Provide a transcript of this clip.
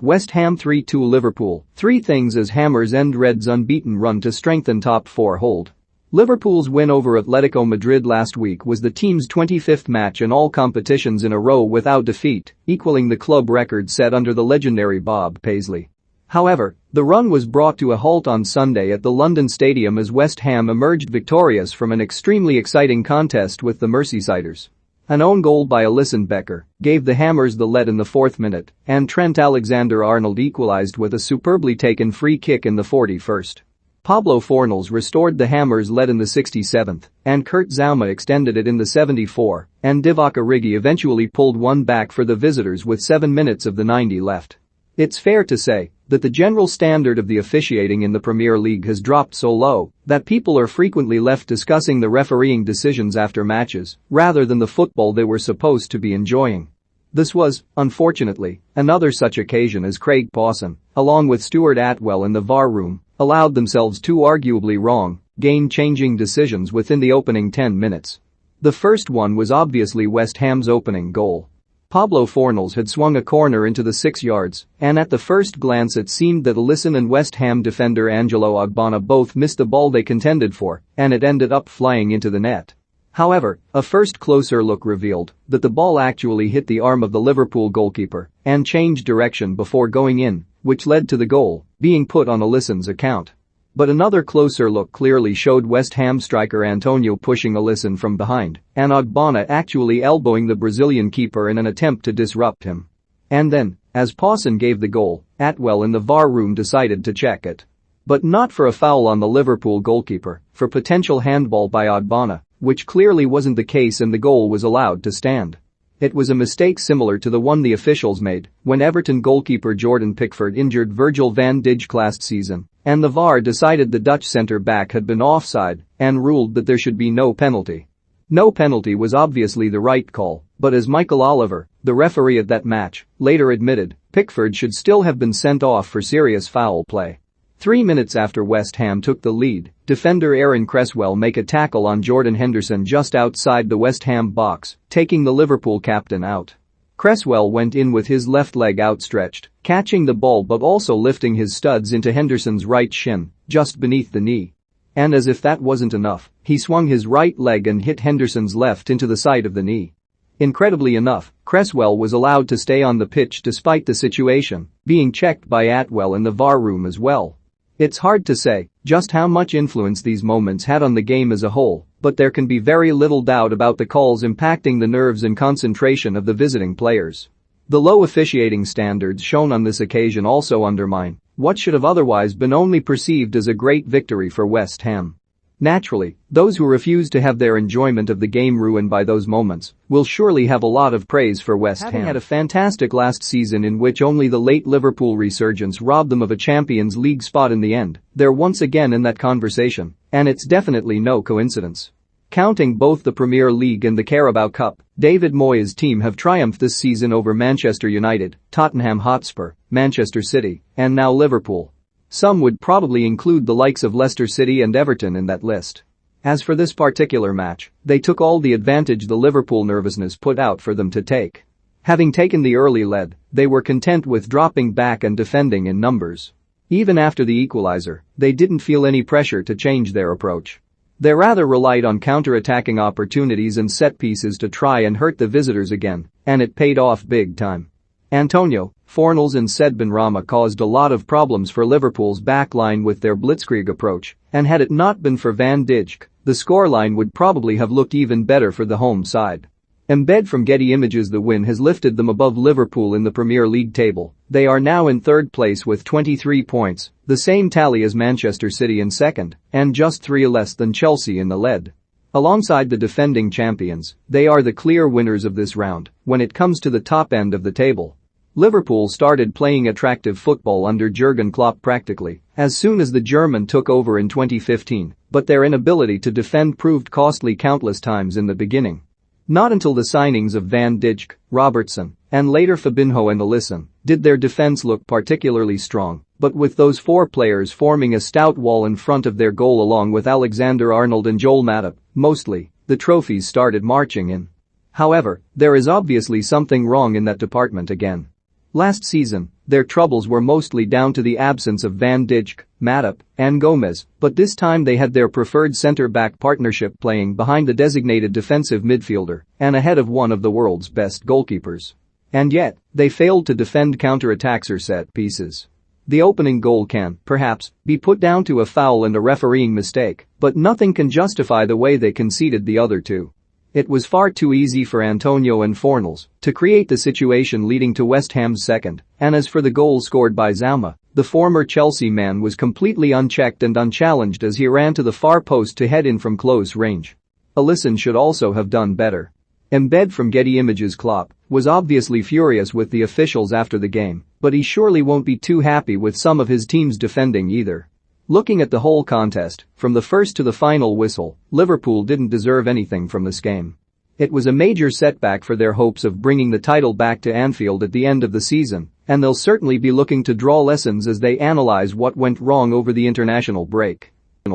West Ham 3-2 Liverpool. Three things as Hammers end Reds' unbeaten run to strengthen top four hold. Liverpool's win over Atletico Madrid last week was the team's 25th match in all competitions in a row without defeat, equaling the club record set under the legendary Bob Paisley. However, the run was brought to a halt on Sunday at the London Stadium as West Ham emerged victorious from an extremely exciting contest with the Merseysiders. An own goal by Alisson Becker gave the Hammers the lead in the 4th minute, and Trent Alexander-Arnold equalised with a superbly taken free kick in the 41st. Pablo Fornals restored the Hammers' lead in the 67th, and Kurt Zouma extended it in the 74th, and Divock Origi eventually pulled one back for the visitors with 7 minutes of the 90 left. It's fair to say that the general standard of the officiating in the Premier League has dropped so low that people are frequently left discussing the refereeing decisions after matches rather than the football they were supposed to be enjoying. This was, unfortunately, another such occasion as Craig Pawson, along with Stuart Atwell in the VAR room, allowed themselves two arguably wrong, game-changing decisions within the opening 10 minutes. The first one was obviously West Ham's opening goal. Pablo Fornals had swung a corner into the 6 yards, and at the first glance it seemed that Alisson and West Ham defender Angelo Ogbonna both missed the ball they contended for, and it ended up flying into the net. However, a first closer look revealed that the ball actually hit the arm of the Liverpool goalkeeper and changed direction before going in, which led to the goal being put on Alisson's account. But another closer look clearly showed West Ham striker Antonio pushing Alisson from behind and Ogbonna actually elbowing the Brazilian keeper in an attempt to disrupt him. And then, as Pawson gave the goal, Atwell in the VAR room decided to check it. But not for a foul on the Liverpool goalkeeper, for potential handball by Ogbonna, which clearly wasn't the case, and the goal was allowed to stand. It was a mistake similar to the one the officials made when Everton goalkeeper Jordan Pickford injured Virgil van Dijk last season, and the VAR decided the Dutch centre-back had been offside and ruled that there should be no penalty. No penalty was obviously the right call, but as Michael Oliver, the referee at that match, later admitted, Pickford should still have been sent off for serious foul play. 3 minutes after West Ham took the lead, defender Aaron Cresswell made a tackle on Jordan Henderson just outside the West Ham box, taking the Liverpool captain out. Cresswell went in with his left leg outstretched, catching the ball but also lifting his studs into Henderson's right shin, just beneath the knee. And as if that wasn't enough, he swung his right leg and hit Henderson's left into the side of the knee. Incredibly enough, Cresswell was allowed to stay on the pitch despite the situation being checked by Atwell in the VAR room as well. It's hard to say just how much influence these moments had on the game as a whole, but there can be very little doubt about the calls impacting the nerves and concentration of the visiting players. The low officiating standards shown on this occasion also undermine what should have otherwise been only perceived as a great victory for West Ham. Naturally, those who refuse to have their enjoyment of the game ruined by those moments will surely have a lot of praise for West Ham. Having had a fantastic last season in which only the late Liverpool resurgence robbed them of a Champions League spot in the end, they're once again in that conversation, and it's definitely no coincidence. Counting both the Premier League and the Carabao Cup, David Moyes' team have triumphed this season over Manchester United, Tottenham Hotspur, Manchester City, and now Liverpool. Some would probably include the likes of Leicester City and Everton in that list. As for this particular match, they took all the advantage the Liverpool nervousness put out for them to take. Having taken the early lead, they were content with dropping back and defending in numbers. Even after the equalizer, they didn't feel any pressure to change their approach. They rather relied on counter-attacking opportunities and set pieces to try and hurt the visitors again, and it paid off big time. Antonio, Fornals and Said Benrahma caused a lot of problems for Liverpool's backline with their blitzkrieg approach, and had it not been for Van Dijk, the scoreline would probably have looked even better for the home side. Embed from Getty Images. The win has lifted them above Liverpool in the Premier League table. They are now in 3rd place with 23 points, the same tally as Manchester City in 2nd, and just 3 less than Chelsea in the lead. Alongside the defending champions, they are the clear winners of this round when it comes to the top end of the table. Liverpool started playing attractive football under Jurgen Klopp practically as soon as the German took over in 2015, but their inability to defend proved costly countless times in the beginning. Not until the signings of Van Dijk, Robertson, and later Fabinho and Alisson did their defense look particularly strong, but with those 4 players forming a stout wall in front of their goal along with Alexander-Arnold and Joel Matip, mostly, the trophies started marching in. However, there is obviously something wrong in that department again. Last season, their troubles were mostly down to the absence of Van Dijk, Matip, and Gomez, but this time they had their preferred centre-back partnership playing behind the designated defensive midfielder and ahead of one of the world's best goalkeepers. And yet, they failed to defend counter-attacks or set pieces. The opening goal can, perhaps, be put down to a foul and a refereeing mistake, but nothing can justify the way they conceded the other two. It was far too easy for Antonio and Fornals to create the situation leading to West Ham's second, and as for the goal scored by Zouma, the former Chelsea man was completely unchecked and unchallenged as he ran to the far post to head in from close range. Alisson should also have done better. Embed from Getty Images Klopp was obviously furious with the officials after the game, but he surely won't be too happy with some of his team's defending either. Looking at the whole contest, from the first to the final whistle, Liverpool didn't deserve anything from this game. It was a major setback for their hopes of bringing the title back to Anfield at the end of the season, and they'll certainly be looking to draw lessons as they analyse what went wrong over the international break.